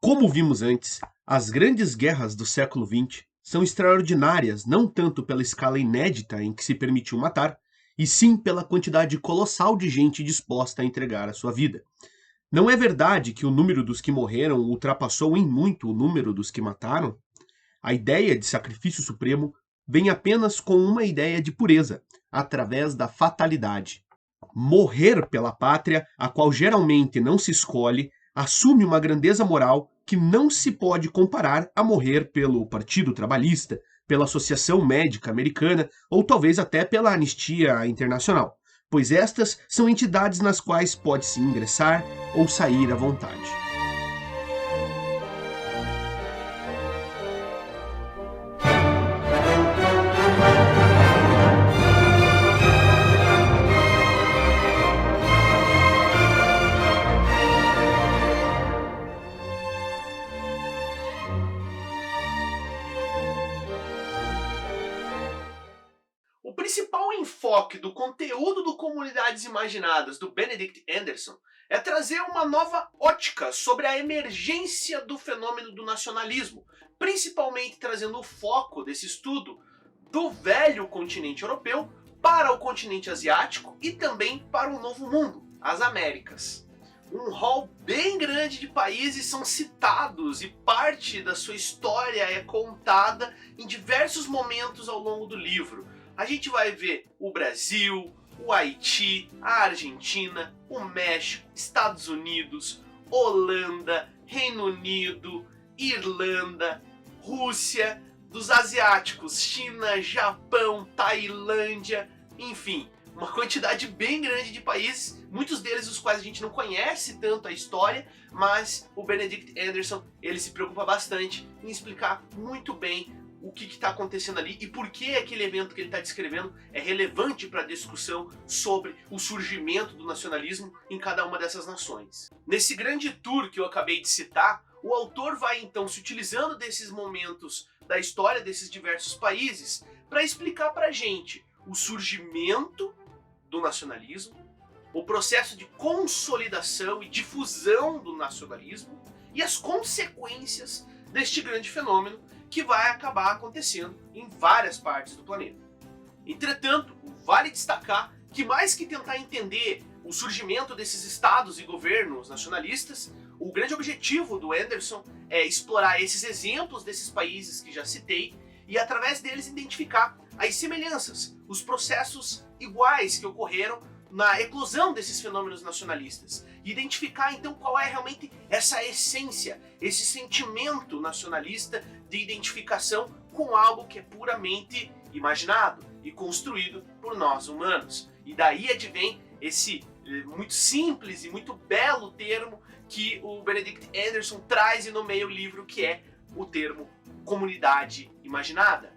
Como vimos antes, as grandes guerras do século XX são extraordinárias não tanto pela escala inédita em que se permitiu matar, e sim pela quantidade colossal de gente disposta a entregar a sua vida. Não é verdade que o número dos que morreram ultrapassou em muito o número dos que mataram? A ideia de sacrifício supremo vem apenas com uma ideia de pureza, através da fatalidade. Morrer pela pátria, a qual geralmente não se escolhe, assume uma grandeza moral que não se pode comparar a morrer pelo Partido Trabalhista, pela Associação Médica Americana ou talvez até pela Anistia Internacional, pois estas são entidades nas quais pode-se ingressar ou sair à vontade. O principal enfoque do conteúdo do Comunidades Imaginadas do Benedict Anderson é trazer uma nova ótica sobre a emergência do fenômeno do nacionalismo, principalmente trazendo o foco desse estudo do velho continente europeu para o continente asiático e também para o Novo Mundo, as Américas. Um rol bem grande de países são citados e parte da sua história é contada em diversos momentos ao longo do livro. A gente vai ver o Brasil, o Haiti, a Argentina, o México, Estados Unidos, Holanda, Reino Unido, Irlanda, Rússia, dos asiáticos, China, Japão, Tailândia, enfim, uma quantidade bem grande de países, muitos deles os quais a gente não conhece tanto a história, mas o Benedict Anderson ele se preocupa bastante em explicar muito bem o que está acontecendo ali e por que aquele evento que ele está descrevendo é relevante para a discussão sobre o surgimento do nacionalismo em cada uma dessas nações. Nesse grande tour que eu acabei de citar, o autor vai então se utilizando desses momentos da história desses diversos países para explicar para a gente o surgimento do nacionalismo, o processo de consolidação e difusão do nacionalismo e as consequências deste grande fenômeno que vai acabar acontecendo em várias partes do planeta. Entretanto, vale destacar que mais que tentar entender o surgimento desses estados e governos nacionalistas, o grande objetivo do Anderson é explorar esses exemplos desses países que já citei e através deles identificar as semelhanças, os processos iguais que ocorreram na eclosão desses fenômenos nacionalistas e identificar então qual é realmente essa essência, esse sentimento nacionalista de identificação com algo que é puramente imaginado e construído por nós humanos. E daí advém esse muito simples e muito belo termo que o Benedict Anderson traz e nomeia o livro, que é o termo comunidade imaginada.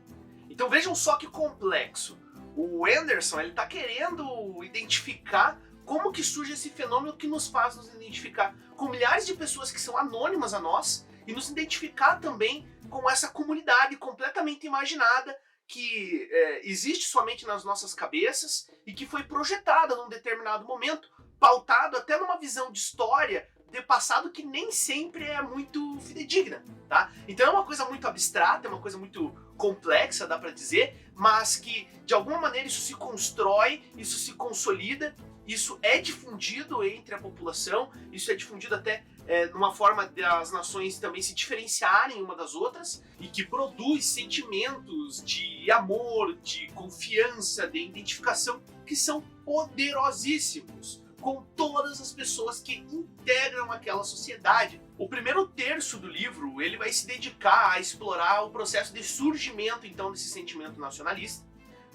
Então vejam só que complexo. O Anderson ele está querendo identificar como que surge esse fenômeno que nos faz nos identificar com milhares de pessoas que são anônimas a nós e nos identificar também com essa comunidade completamente imaginada que existe somente nas nossas cabeças e que foi projetada num determinado momento, pautado até numa visão de história de passado que nem sempre é muito fidedigna, tá? Então é uma coisa muito abstrata, é uma coisa muito complexa, dá para dizer, mas que de alguma maneira isso se constrói, isso se consolida, isso é difundido entre a população, isso é difundido até numa forma das nações também se diferenciarem uma das outras e que produz sentimentos de amor, de confiança, de identificação que são poderosíssimos com todas as pessoas que integram aquela sociedade. O primeiro terço do livro ele vai se dedicar a explorar o processo de surgimento então desse sentimento nacionalista.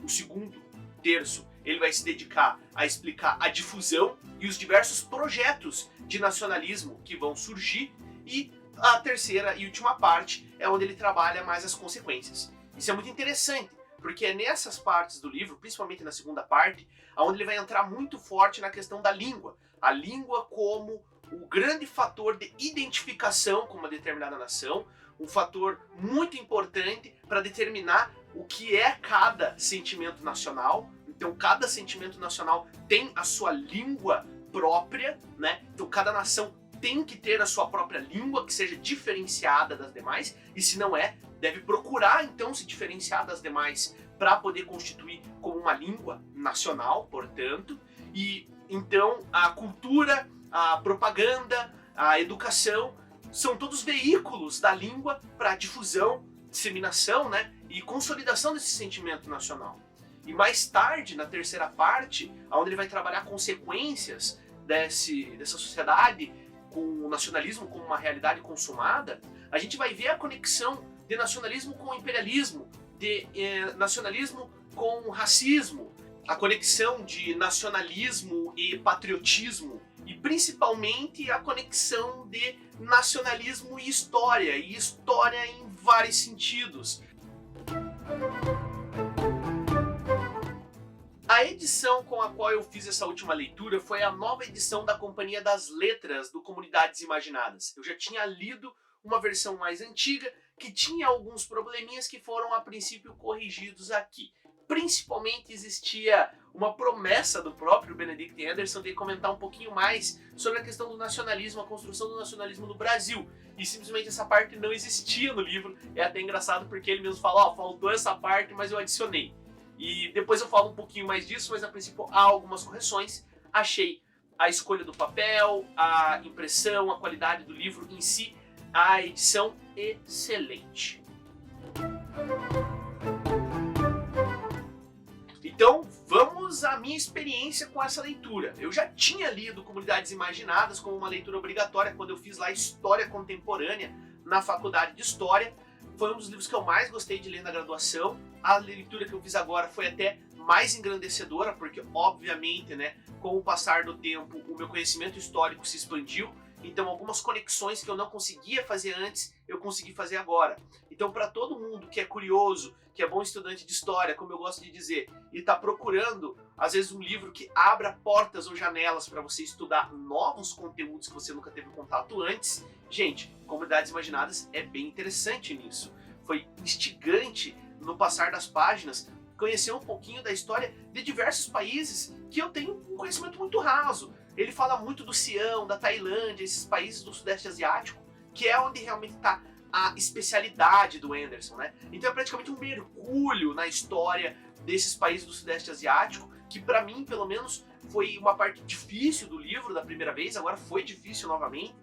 O segundo terço ele vai se dedicar a explicar a difusão e os diversos projetos de nacionalismo que vão surgir, e a terceira e última parte é onde ele trabalha mais as consequências. Isso é muito interessante, porque é nessas partes do livro, principalmente na segunda parte, onde ele vai entrar muito forte na questão da língua. A língua como o grande fator de identificação com uma determinada nação, um fator muito importante para determinar o que é cada sentimento nacional. Então cada sentimento nacional tem a sua língua própria, né? Então cada nação tem que ter a sua própria língua que seja diferenciada das demais, e se não é, deve procurar então se diferenciar das demais para poder constituir como uma língua nacional, portanto. E então a cultura, a propaganda, a educação são todos veículos da língua para difusão, disseminação, né, e consolidação desse sentimento nacional. E mais tarde, na terceira parte, onde ele vai trabalhar consequências dessa sociedade com o nacionalismo como uma realidade consumada, a gente vai ver a conexão de nacionalismo com o imperialismo, de nacionalismo com racismo, a conexão de nacionalismo e patriotismo, e principalmente a conexão de nacionalismo e história em vários sentidos. A edição com a qual eu fiz essa última leitura foi a nova edição da Companhia das Letras do Comunidades Imaginadas. Eu já tinha lido uma versão mais antiga que tinha alguns probleminhas que foram a princípio corrigidos aqui. Principalmente existia uma promessa do próprio Benedict Anderson de comentar um pouquinho mais sobre a questão do nacionalismo, a construção do nacionalismo no Brasil. E simplesmente essa parte não existia no livro. É até engraçado porque ele mesmo fala, faltou essa parte, mas eu adicionei. E depois eu falo um pouquinho mais disso, mas a princípio há algumas correções. Achei a escolha do papel, a impressão, a qualidade do livro em si, a edição excelente. Então vamos à minha experiência com essa leitura. Eu já tinha lido Comunidades Imaginadas como uma leitura obrigatória quando eu fiz lá História Contemporânea na Faculdade de História. Foi um dos livros que eu mais gostei de ler na graduação. A leitura que eu fiz agora foi até mais engrandecedora, porque obviamente, né, com o passar do tempo, o meu conhecimento histórico se expandiu. Então algumas conexões que eu não conseguia fazer antes, eu consegui fazer agora. Então para todo mundo que é curioso, que é bom estudante de história, como eu gosto de dizer, e está procurando, às vezes, um livro que abra portas ou janelas para você estudar novos conteúdos que você nunca teve contato antes, gente, Comunidades Imaginadas é bem interessante nisso. Foi instigante, no passar das páginas, conhecer um pouquinho da história de diversos países que eu tenho um conhecimento muito raso. Ele fala muito do Sião, da Tailândia, esses países do Sudeste Asiático, que é onde realmente está a especialidade do Anderson, né? Então é praticamente um mergulho na história desses países do Sudeste Asiático, que para mim, pelo menos, foi uma parte difícil do livro da primeira vez, agora foi difícil novamente,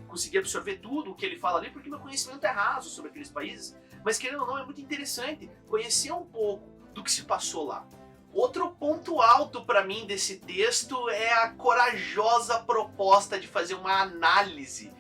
conseguir absorver tudo o que ele fala ali, porque meu conhecimento é raso sobre aqueles países, mas querendo ou não, é muito interessante conhecer um pouco do que se passou lá. Outro ponto alto para mim desse texto é a corajosa proposta de fazer uma análise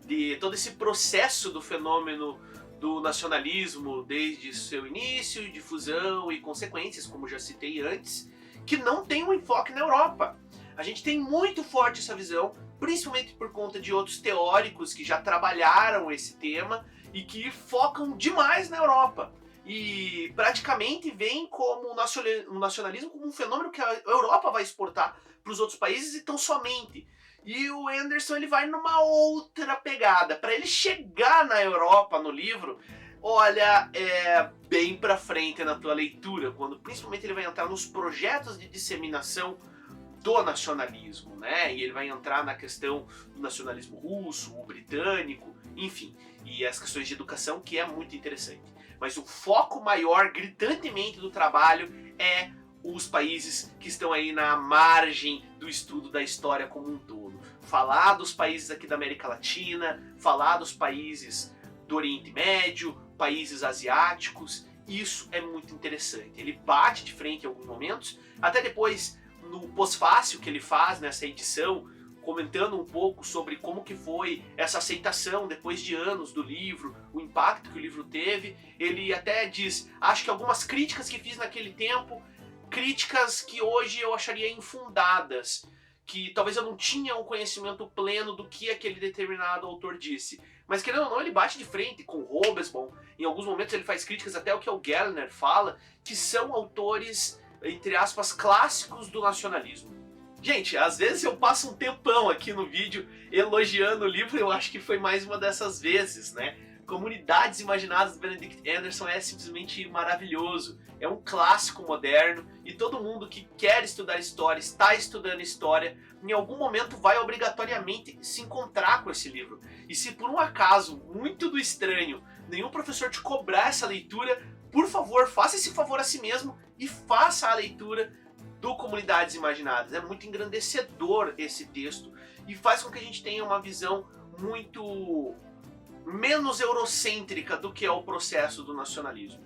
de todo esse processo do fenômeno do nacionalismo desde seu início, difusão e consequências, como já citei antes, que não tem um enfoque na Europa. A gente tem muito forte essa visão, principalmente por conta de outros teóricos que já trabalharam esse tema e que focam demais na Europa. E praticamente veem como o nacionalismo como um fenômeno que a Europa vai exportar para os outros países e tão somente. E o Anderson ele vai numa outra pegada. Para ele chegar na Europa no livro, olha, é bem para frente na tua leitura, quando principalmente ele vai entrar nos projetos de disseminação do nacionalismo, né? E ele vai entrar na questão do nacionalismo russo, o britânico, enfim, e as questões de educação, que é muito interessante. Mas o foco maior, gritantemente, do trabalho é os países que estão aí na margem do estudo da história como um todo. Falar dos países aqui da América Latina, falar dos países do Oriente Médio, países asiáticos, isso é muito interessante. Ele bate de frente em alguns momentos, até depois no pós-fácil que ele faz nessa edição, comentando um pouco sobre como que foi essa aceitação depois de anos do livro, o impacto que o livro teve. Ele até diz, acho que algumas críticas que fiz naquele tempo, críticas que hoje eu acharia infundadas, que talvez eu não tinha um conhecimento pleno do que aquele determinado autor disse. Mas querendo ou não, ele bate de frente com Hobsbawm. Em alguns momentos ele faz críticas até ao que o Gellner fala, que são autores, entre aspas, clássicos do nacionalismo. Gente, às vezes eu passo um tempão aqui no vídeo elogiando o livro, eu acho que foi mais uma dessas vezes, né? Comunidades Imaginadas do Benedict Anderson é simplesmente maravilhoso. É um clássico moderno e todo mundo que quer estudar história, está estudando história, em algum momento vai obrigatoriamente se encontrar com esse livro. E se por um acaso, muito do estranho, nenhum professor te cobrar essa leitura, por favor, faça esse favor a si mesmo e faça a leitura do Comunidades Imaginadas. É muito engrandecedor esse texto e faz com que a gente tenha uma visão muito menos eurocêntrica do que é o processo do nacionalismo.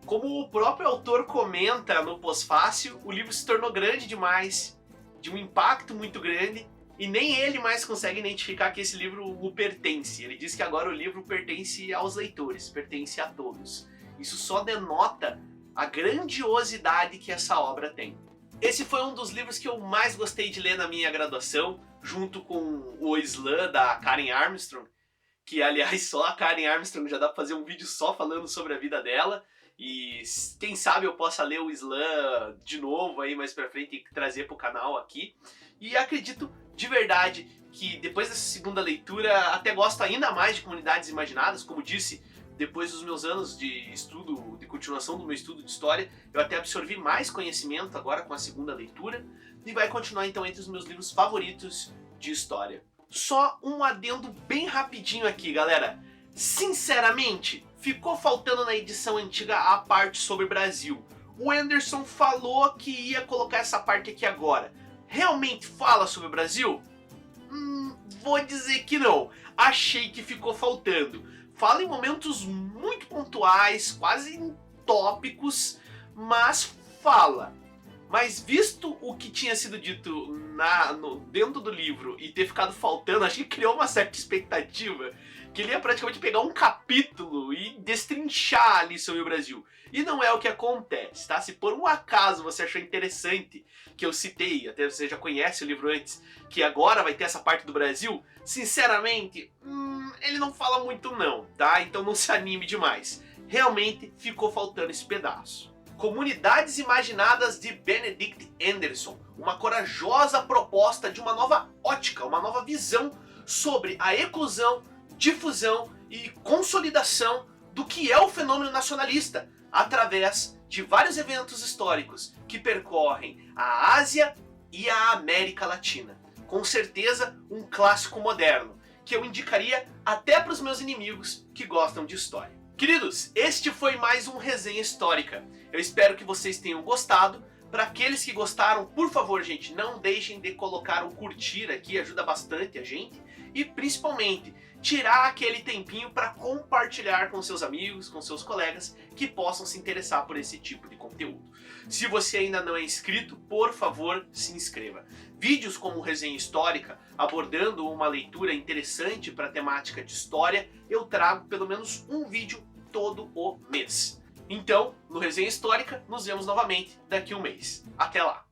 Como o próprio autor comenta no pós-fácil, o livro se tornou grande demais, de um impacto muito grande, e nem ele mais consegue identificar que esse livro o pertence. Ele diz que agora o livro pertence aos leitores, pertence a todos. Isso só denota a grandiosidade que essa obra tem. Esse foi um dos livros que eu mais gostei de ler na minha graduação, junto com o Slam da Karen Armstrong, que aliás só a Karen Armstrong já dá pra fazer um vídeo só falando sobre a vida dela, e quem sabe eu possa ler o Slam de novo aí mais pra frente e trazer pro canal aqui. E acredito de verdade que depois dessa segunda leitura até gosto ainda mais de Comunidades Imaginadas. Como disse, depois dos meus anos de estudo, de continuação do meu estudo de história, eu até absorvi mais conhecimento agora com a segunda leitura, e vai continuar então entre os meus livros favoritos de história. Só um adendo bem rapidinho aqui, galera. Sinceramente, ficou faltando na edição antiga a parte sobre Brasil. O Anderson falou que ia colocar essa parte aqui agora. Realmente fala sobre o Brasil? Vou dizer que não. Achei que ficou faltando. Fala em momentos muito pontuais, quase tópicos, mas fala. Mas visto o que tinha sido dito dentro do livro e ter ficado faltando, acho que criou uma certa expectativa que ele ia praticamente pegar um capítulo e destrinchar ali sobre o Brasil. E não é o que acontece, tá? Se por um acaso você achou interessante que eu citei, até você já conhece o livro antes, que agora vai ter essa parte do Brasil, sinceramente, ele não fala muito não, tá? Então não se anime demais. Realmente ficou faltando esse pedaço. Comunidades Imaginadas de Benedict Anderson, uma corajosa proposta de uma nova ótica, uma nova visão sobre a eclosão, difusão e consolidação do que é o fenômeno nacionalista, através de vários eventos históricos que percorrem a Ásia e a América Latina. Com certeza um clássico moderno, que eu indicaria até para os meus inimigos que gostam de história. Queridos, este foi mais um Resenha Histórica. Eu espero que vocês tenham gostado. Para aqueles que gostaram, por favor, gente, não deixem de colocar o curtir aqui, ajuda bastante a gente. E principalmente, tirar aquele tempinho para compartilhar com seus amigos, com seus colegas que possam se interessar por esse tipo de conteúdo. Se você ainda não é inscrito, por favor, se inscreva. Vídeos como Resenha Histórica, abordando uma leitura interessante para a temática de história, eu trago pelo menos um vídeo todo o mês. Então, no Resenha Histórica, nos vemos novamente daqui a um mês. Até lá!